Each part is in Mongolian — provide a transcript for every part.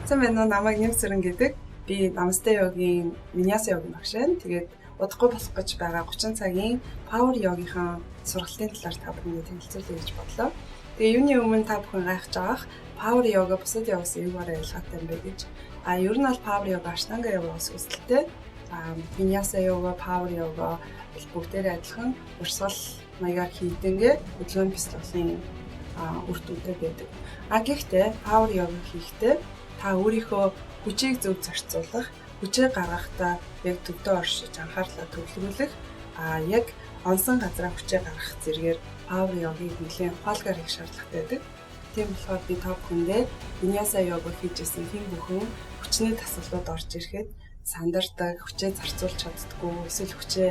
Сайн байна уу? Намайг Нэмсэрэн гэдэг. Би Намасте йогийн Виняса йогийн багш байна. Тэгээд удахгүй болох гэж байгаа 30 цагийн Power йогийнхаа сургалтын талаар та бүхэнд танилцуулъя гэж бодлоо. Тэгээ юуны өмнө та бүхэн гайхаж байгаах Power йога бусад йогоос юугаар ялгаатай юм бэ гэж. Ер нь бол Power йога Аштанга йогоос үүсэлтэй. Виняса йога, Power йога бүгдээрээ адилхан урсгал маягаар хийдэнгээ хөдөлгөөний физиологийн үр дүнтэй байдаг. Гэхдээ Power йога хийхдээ та өөрийнхөө хүчийг зөв зарцуулах, хүчээ гаргахдаа яг төвдөө оршиж анхаарлаа төвлөрүүлэх, яг онсон газараа хүчээ гаргах зэргээр Power йогийг нэлээд ухаалгаар хийх шаардлагатай байдаг. Тийм болохоор би та бүхэндээ Виняса йога хийжсэн хэн бүхэн хүчний тасалбарууд орж ирэхэд сандардаг, хүчээ зарцуулж чаддаггүй, эсвэл хүчээ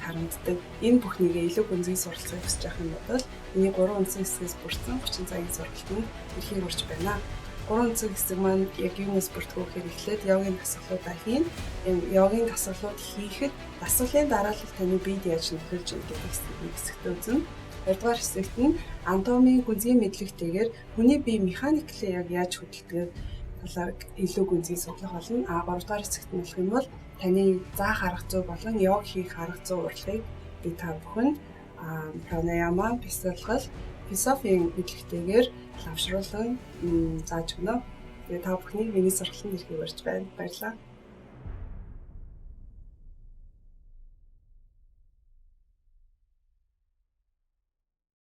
харамддаг. Энэ бүхнийгээ илүү гүнзгий суралцахыг хүсэж байгаа юм бол энэ 3 үндсэн хэсгээс бүрдсэн 30 цагийн сургалтанд эрхийг урьж байна. 3 үндсэн хэсэг маань яг юунаас бүрддэг вэ гэхээр эхлээд йогийн дасгалуудаа хийн. Йогийн дасгалууд хийхэд дасгалын дараалал таны биед яаж нөхөж гэдэг хэсэгтээ үзнэ. Хоёрдугаар хэсэгт нь анатомийн гүнзгий мэдлэгтэйгээр хүний бие механикли яг яаж хөдөлдөг талаар илүү гүнзгий судлах болно. Гуравдугаар хэсэгт нь гэх юм бол таны заах арга зүй болон йог хийх арга зүй урлагийг би та бүхэнд пранаяма, бясалгал, философийн мэдлэгтэйгээр лавшруулан зааж өгнө. Тэгээ та бүхнийг миний сургалтанд ирэх үрж байна. Баярлалаа.